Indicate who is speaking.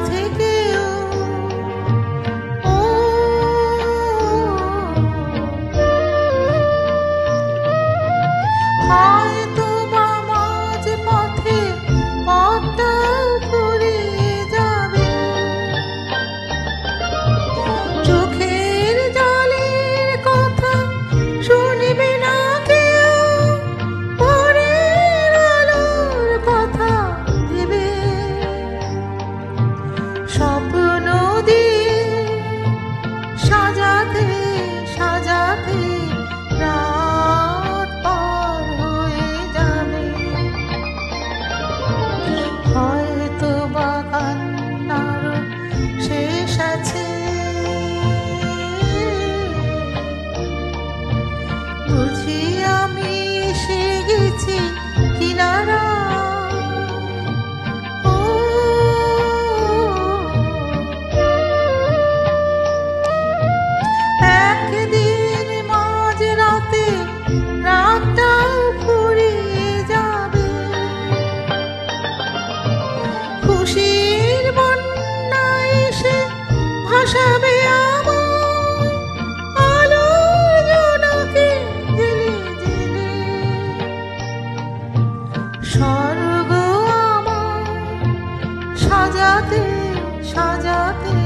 Speaker 1: মাঝে কেউ ও হয়তো বা মাঝ পথে পথটাও ফুরিয়ে যাবে, চোখের জলের কথা শুনবে না কেউ, ভোরের আলোর কথা দেবে স্বপ্ন দিয়ে সাজাতে সাজাতে রাত পার হয়ে যাবে। হয়তো বা কান্নার শেষ আছে, বুঝি আমি এসে গেছি কিনারা। ও একদিন মাঝ রাতে রাতটাও ফুরিয়ে যাবে, খুশির বন্যা এসে ভাসাবে আমার আলোর জোনাকে জেলে জেলে। স্বর্গ আমার সাজাতে সাজাতে